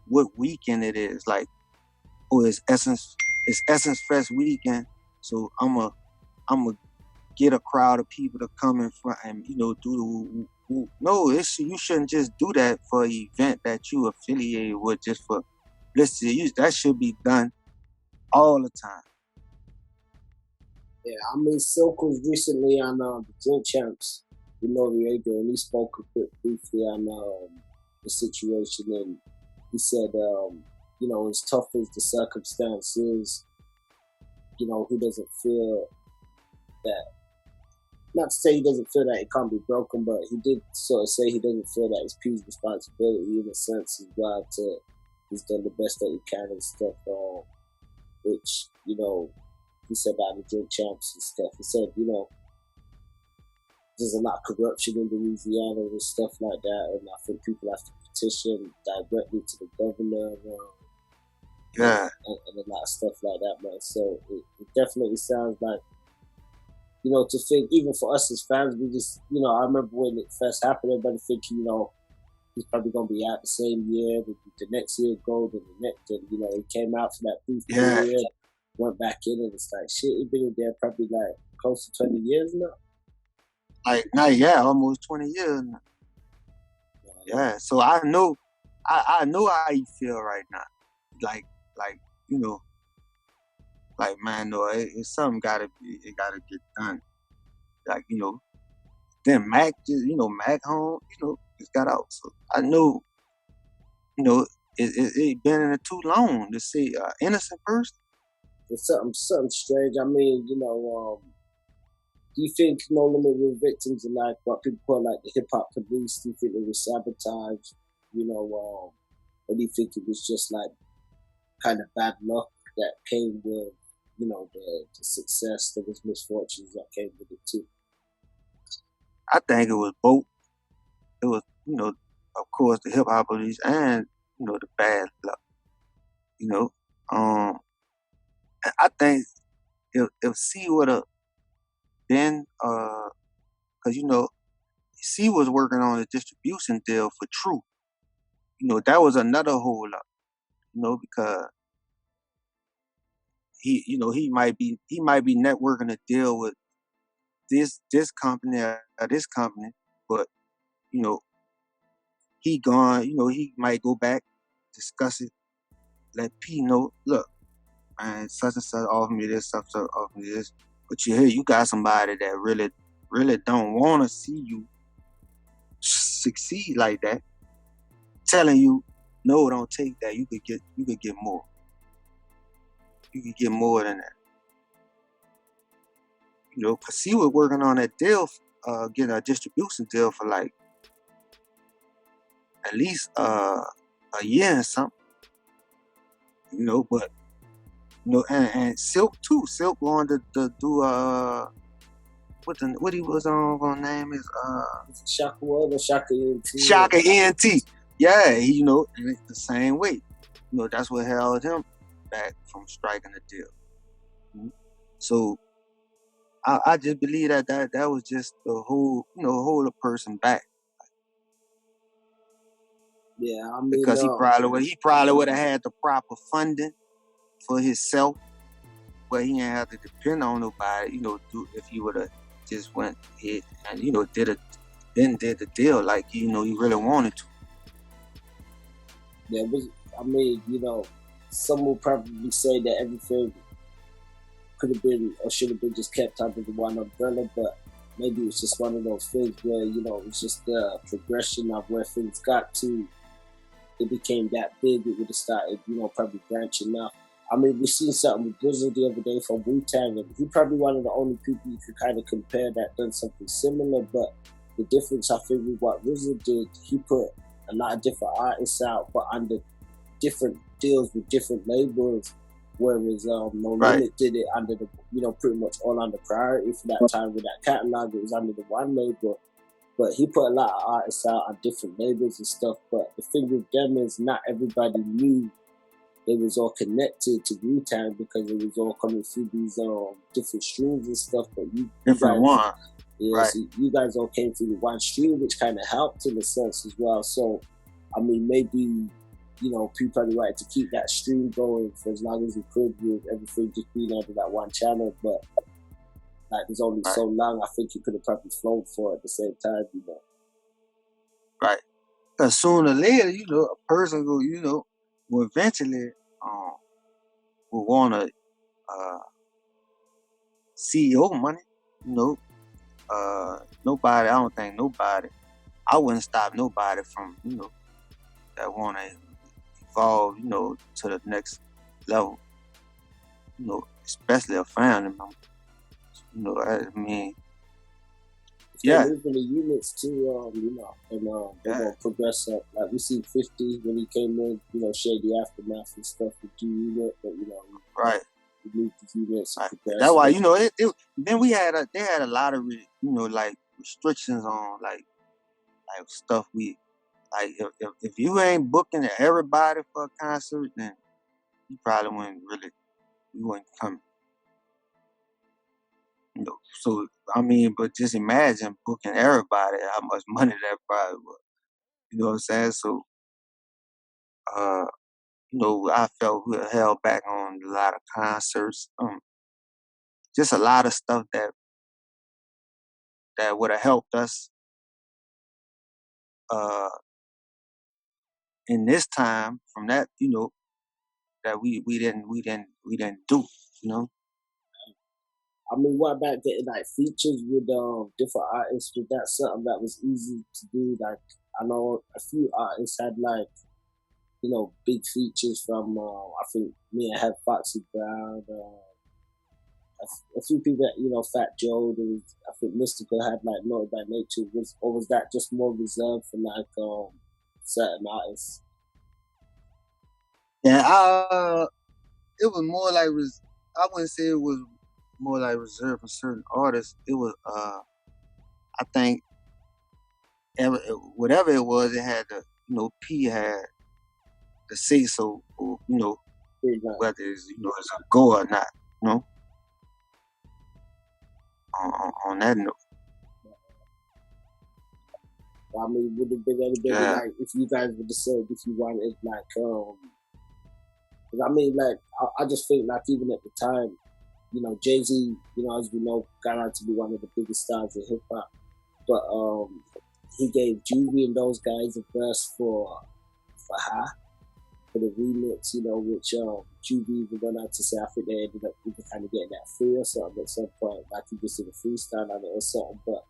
what weekend it is. Like, it's Essence Fest weekend. So I'm a get a crowd of people to come in front and do no, you shouldn't just do that for an event that you affiliated with just for publicity. That should be done all the time. Yeah, I mean, Silk was recently on the Drink Champs with Noriega, and he spoke a bit briefly on the situation, and he said, as tough as the circumstances, he doesn't feel that. Not to say he doesn't feel that it can't be broken, but he did sort of say he doesn't feel that it's P's responsibility in a sense as well he's done the best that he can and stuff, which, he said about the Drink Champs and stuff. He said, there's a lot of corruption in Louisiana and stuff like that, and I think people have to petition directly to the governor Yeah. and a lot of stuff like that, man. So it definitely sounds like, to think, even for us as fans, we just, I remember when it first happened, everybody thinking, he's probably going to be out the same year, the next year gold, and the next, and, he came out for that brief period, went back in, and it's like, shit, he's been in there probably like close to 20 years now. Almost 20 years now. Yeah, so I know how you feel right now. Like, like, man, no, it's something gotta get done. Like, then Mac just, Mac home, just got out. So I know, it been in it too long to see innocent person. It's something strange. I mean, do you think No Limit Real Victims are like what people call like the hip hop police? Do you think it was sabotage? Or do you think it was just like kind of bad luck that came with, the success, there was misfortunes that came with it too? I think it was both. It was, of course, the hip hop police and, the bad luck. I think if C would have been, because C was working on a distribution deal for True. That was another hold up. Because he might be networking a deal with this company or this company, but he gone. He might go back, discuss it, let P know, look, man, such and such offer me this, such and such offer me this, but you got somebody that really don't want to see you succeed like that, telling you, no, don't take that. You could get more. You could get more than that. Cause he was working on that deal, getting a distribution deal for like at least a year or something. But And Silk too. Silk wanted to do what he was on. Gonna name is Shaka One or Shaka ENT. Shaka ENT. Yeah, and it's the same way. That's what held him back from striking a deal. So I just believe that was just the whole, hold a person back. Yeah, I mean, because he probably would have had the proper funding for himself, but he didn't have to depend on nobody. If he would have just went ahead and did the deal like he really wanted to. Yeah, I mean, some will probably say that everything could have been or should have been just kept under the one umbrella, but maybe it's just one of those things where it's just the progression of where things got to. It became that big, it would have started, probably branching out. I mean, we seen something with Blizzard the other day from Wu-Tang, and he probably one of the only people you could kind of compare that done something similar, but the difference, I think, with what Blizzard did, he put a lot of different artists out, but under different deals with different labels, whereas No Limit did it under the, pretty much all under Priority for that time with that catalog. It was under the one label. But he put a lot of artists out on different labels and stuff. But the thing with them is not everybody knew they was all connected to Wu-Tang because it was all coming through these different streams and stuff. But you guys, so you guys all came through the one stream, which kind of helped in a sense as well. So, I mean, maybe people probably wanted to keep that stream going for as long as he could with everything just being under that one channel, but. Like, there's only so long. I think he could have probably flown for it at the same time, Right. Because sooner or later, a person will eventually will want to CEO money. Nobody. I don't think nobody. I wouldn't stop nobody from that want to evolve to the next level. Especially a family member. I mean, yeah. Moving the units too, and they're gonna progress up. Like we see 50 when he came in, Shady Aftermath and stuff with G Unit, but right. We moved the units. Right. That's why then they had a lot of like restrictions on like stuff we like if you ain't booking everybody for a concert, then you probably wouldn't come. So I mean, but just imagine booking everybody, how much money that probably was. You know what I'm saying? So, I felt we were held back on a lot of concerts. Just a lot of stuff that would have helped us in this time from that, that we didn't do. I mean, what about getting like features with different artists? Was that something that was easy to do? Like, I know a few artists had like, big features from. I think me and had Foxy Brown. A few people that Fat Joe. There was, I think Mystical had like Naughty by Nature. Was that just more reserved for like certain artists? Yeah, it was more like I wouldn't say it was more like reserved for certain artists. It was I think whatever it was, it had the P had to say so, or, whether it's it's a go or not, on that note. I mean, would have been anybody like if you guys would have said if you wanted like I mean, like I just think like even at the time, Jay-Z, as we know, got on to be one of the biggest stars in hip hop, but he gave Juvie and those guys a verse for the remix, which Juvie even went out to say I think they ended up even kind of getting that free or something at some point, like he just did a freestyle on it or something, but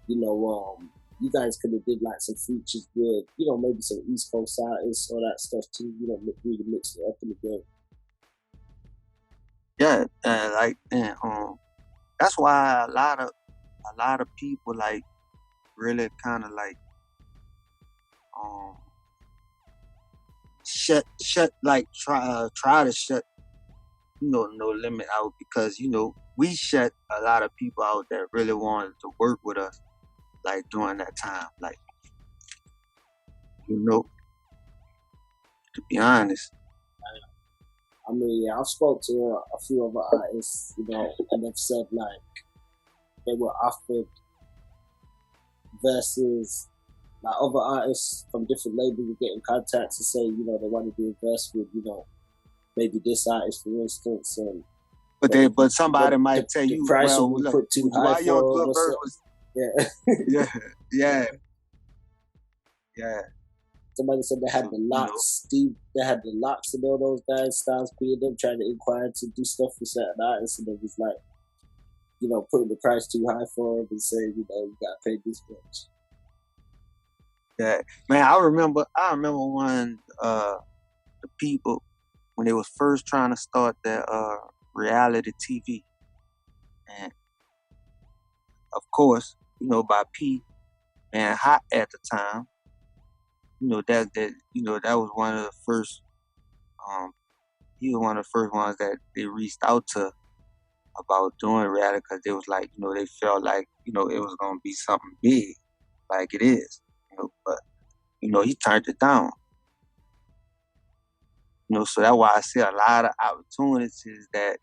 you guys could have did like some features with, maybe some East Coast artists or that stuff too, really mix it up in the game. Yeah, and that's why a lot of people like really kind of like try to shut No Limit out because, we shut a lot of people out that really wanted to work with us, like during that time. Like, to be honest. I mean, yeah, I've spoke to a few other artists, and they've said like they were offered verses. Like other artists from different labels would get in contact to say, they want to do a verse with, maybe this artist, for instance. And but somebody might tell you, price well, will be look, put too high why your for good verse was, yeah. yeah. Somebody said they had the locks, they had the locks and all those guys, Styles P, them trying to inquire to do stuff for certain artists, and it was like, putting the price too high for them and saying, you gotta pay this much. Yeah, man, I remember when the people, when they was first trying to start their reality TV, and of course, by P and Hot at the time, that was one of the first. He was one of the first ones that they reached out to about doing reality because they was like, they felt like, it was gonna be something big, like it is, but he turned it down. So that's why I see a lot of opportunities that,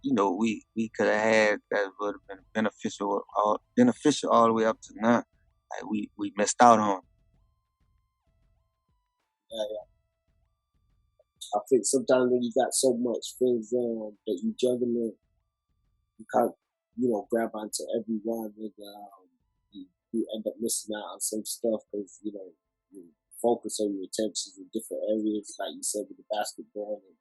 we could have had that would have been beneficial all the way up to now. Like we missed out on. Yeah. I think sometimes when you got so much things that you juggling, you can't, grab onto every one, and you end up missing out on some stuff because you focus on your attentions in different areas, like you said with the basketball and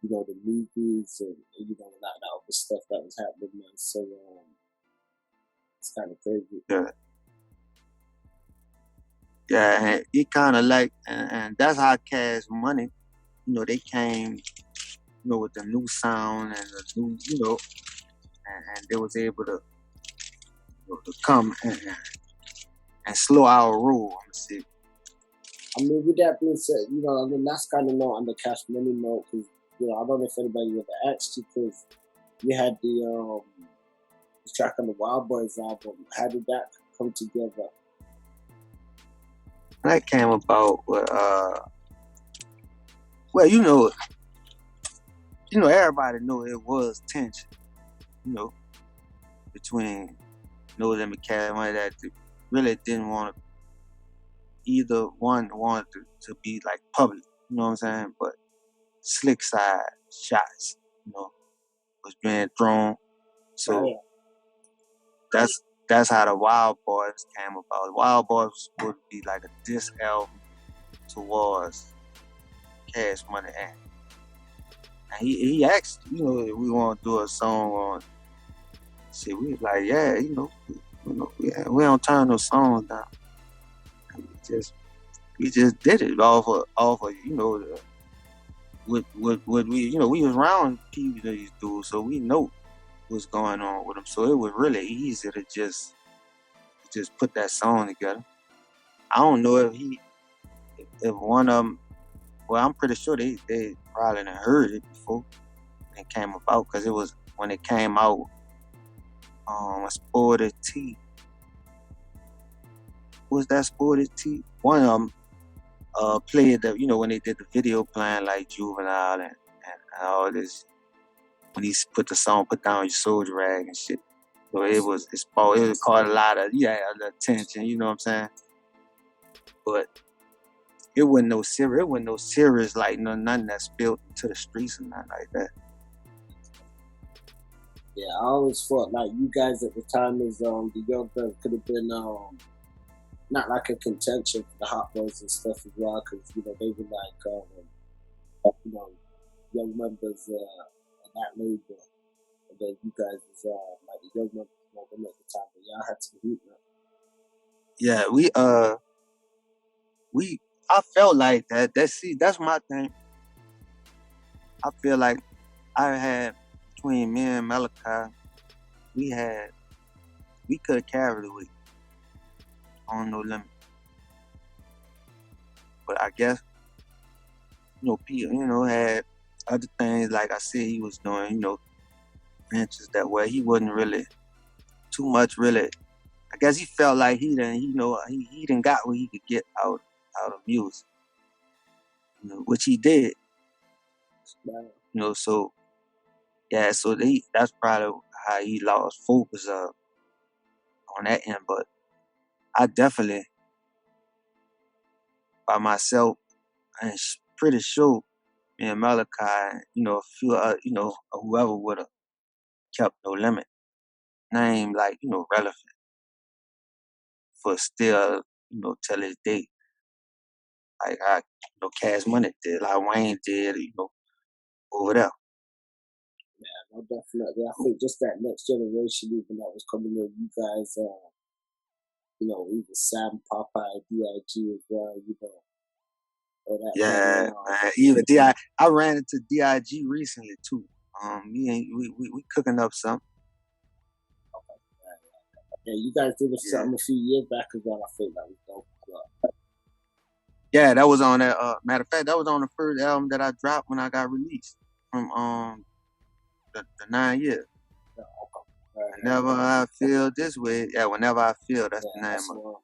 the movies and a lot of other stuff that was happening, man. So it's kind of crazy. Yeah, and it kind of like, and that's how Cash Money, they came, with the new sound and the new, and they was able to, to come and slow our roll. I'm see. I mean, with that being said, that's kind of not on the Cash Money note because, I don't know if anybody ever asked you because you had the track on the Wild Boys album. How did that come together? That came about with, everybody knew it was tension, between No Limit Cash Money that really didn't want to, either one wanted to be like public, you know what I'm saying? But slick side shots, was being thrown. So that's how the Wild Boys came about. The Wild Boys would be like a diss album towards Cash Money and he asked, if we want to do a song on. See, we was like, yeah, we don't turn no songs down. We just did it off of what we we was around people that these dudes, so we know what's going on with them. So it was really easy to just put that song together. I don't know if one of them. Well, I'm pretty sure they probably done heard it before it came about because it was when it came out. Sported T. Was that Sported T? One of them played the, when they did the video playing like Juvenile and all this. When he put the song "Put Down Your Soldier Rag" and shit. So it caught a lot of attention. You know what I'm saying? But it wasn't no serious. It wasn't no serious like nothing that spilled into the streets or nothing like that. Yeah, I always thought like you guys at the time as the Young Guns could have been not like a contention for the Hot Boys and stuff as well, because they were like young members of that label, and then you guys was like the young members of them at the time, but y'all had some heat, man. Yeah, I felt like that. That's my thing. I feel like I had between me and Malachi, we could have carried the weight on No Limit. But I guess, P, had other things, like I said, he was doing, ventures that way. He wasn't really too much really. I guess he felt like he didn't got what he could get out of music, which he did. So yeah, so that's probably how he lost focus on that end. But I definitely, by myself, and pretty sure me and Malachi, a few, whoever would have kept No Limit name like, relevant for still, till this day. Like I, Cash Money did, like Wayne did, over there. Yeah, no, definitely. I think just that next generation, even that was coming in, you guys, even Sam, Popeye, D.I.G. as well, all that Yeah, kind of, man. Even I ran into D.I.G. recently too. We cooking up something. yeah, you guys did something a few years back as well. I think that was dope as well. Yeah, that was on that. Matter of fact, that was on the first album that I dropped when I got released from the 9 years. Yeah, okay. Whenever I feel this way, whenever I feel, that's the name of it.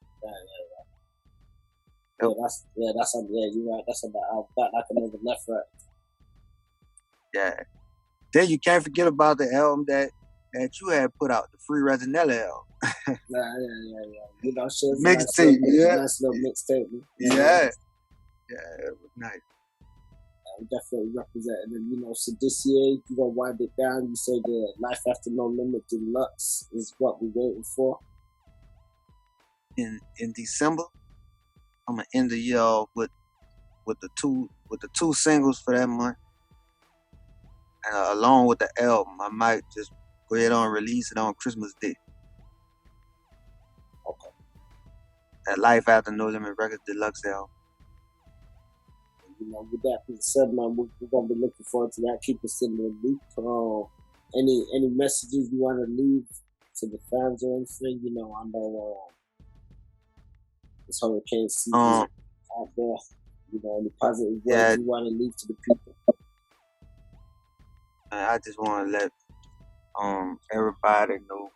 You're right. That's about Back Like I Never Left, right? Yeah. Then you can't forget about the album that you had put out, the Free Reginelli album. Yeah. Mixtape, nice little mixtape. Yeah, it was nice. Definitely representing them, so this year you're gonna wind it down. You say the Life After No Limit Deluxe is what we're waiting for. In December, I'm gonna end the year off with the two singles for that month. And along with the album, I might just go ahead and release it on Christmas Day. Okay. That Life After No Limit Records Deluxe album. With that being said, man, we're gonna be looking forward to that. Keep us in the loop. Any messages you want to leave to the fans or anything? I know this hurricane season out there. Any positive words you want to leave to the people? I just want to let everybody know,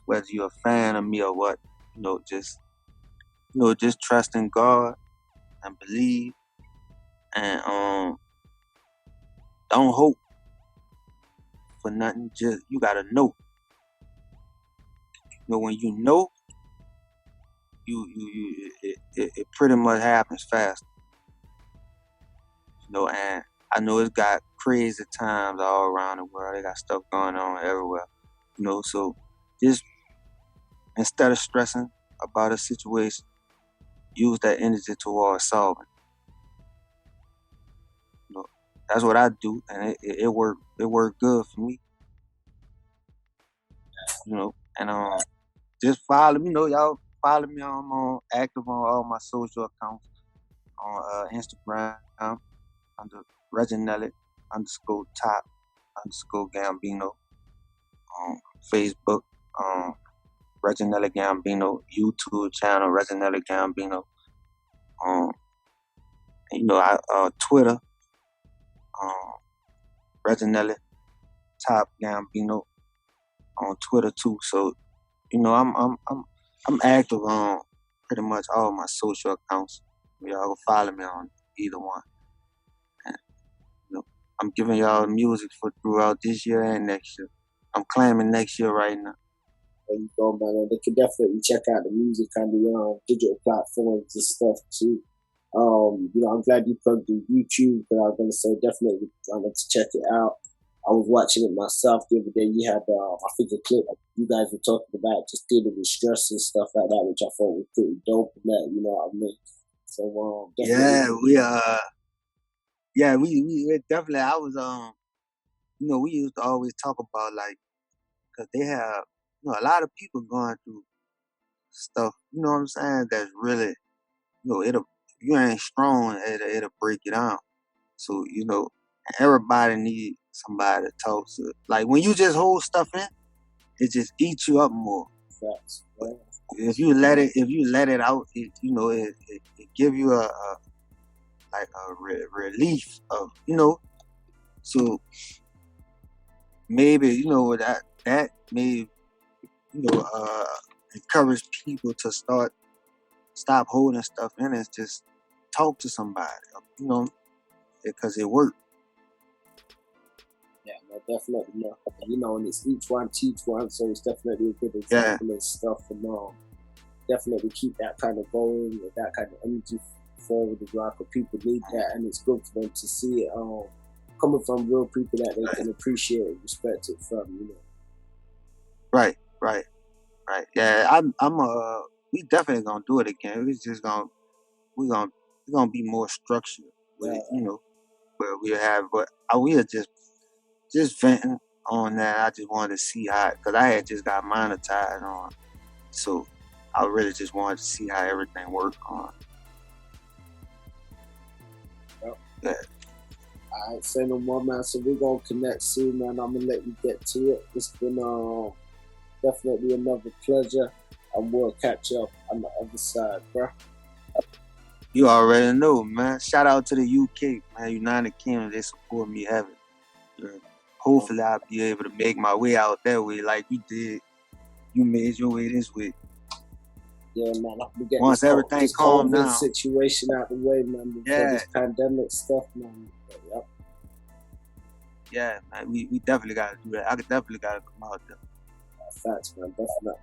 whether you're a fan of me or what, just trust in God and believe. And don't hope for nothing. Just you gotta know. When you know, it pretty much happens fast. And I know it's got crazy times all around the world. They got stuff going on everywhere. So just instead of stressing about a situation, use that energy towards solving. That's what I do, and it worked. It worked good for me. And just follow me. Y'all follow me. I'm active on all my social accounts on Instagram under Reginelli _top _Gambino. On Facebook, Reginelli Gambino. YouTube channel Reginelli Gambino. Twitter. Reginelli Top Gambino on Twitter too. So, I'm active on pretty much all my social accounts. Y'all can follow me on either one. And, I'm giving y'all music for throughout this year and next year. I'm claiming next year right now. There you go, man. They can definitely check out the music on the digital platforms and stuff too. I'm glad you plugged the YouTube, but I was gonna say definitely wanted to check it out. I was watching it myself the other day. You had, I think, a clip you guys were talking about just dealing with stress and stuff like that, which I thought was pretty dope. And that, you know what I mean? So, we definitely. I was we used to always talk about because they have a lot of people going through stuff. You know what I'm saying? That's really if you ain't strong, it'll break you down. So everybody needs somebody to talk to. Like when you just hold stuff in, it just eats you up more. Facts. Yeah. If you let it out, it give you a relief of So maybe, you know, that may, you know, encourage people to stop holding stuff in and just talk to somebody, you know, because it worked. Yeah, no, definitely. No. You know, and it's each one teach one, so it's definitely a good example and stuff. And definitely keep that kind of going, and that kind of energy forward as well. Because people need that, and it's good for them to see it coming from real people that they can appreciate and respect it from. You know. Right. Yeah, we definitely gonna do it again. We're gonna be more structured with it, you know, where we have, but we are just venting on that. I just wanted to see how, because I had just got monetized on, so I really just wanted to see how everything worked on. Yep. Yeah. All right, say no more, man. So we're gonna connect soon, man. I'm gonna let you get to it. It's been definitely another pleasure, and we'll catch up on the other side, bro. You already know, man. Shout out to the UK, man. United Kingdom, they support me heavily. Hopefully, I'll be able to make my way out that way, like you did. You made your way this way. Yeah, man. We get once everything calms down, situation out the way, man. Before this pandemic stuff, man. Yep. Yeah, man. We definitely gotta do that. I definitely gotta come out there. Facts, man. Definitely.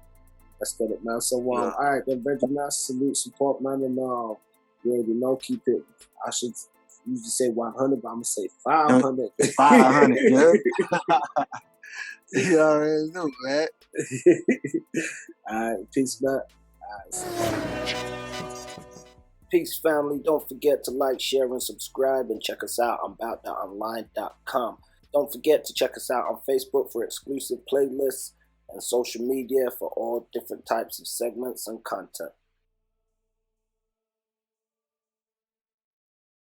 Let's get it, man. So, all right, then, Reginelli, salute, support, man, and you already know, keep it. I should usually say 100, but I'm gonna say 500. 500, yeah. You already know, man. All right, peace, man. All right. Peace, family. Don't forget to like, share, and subscribe, and check us out on aboutthatonline.com. Don't forget to check us out on Facebook for exclusive playlists and social media for all different types of segments and content.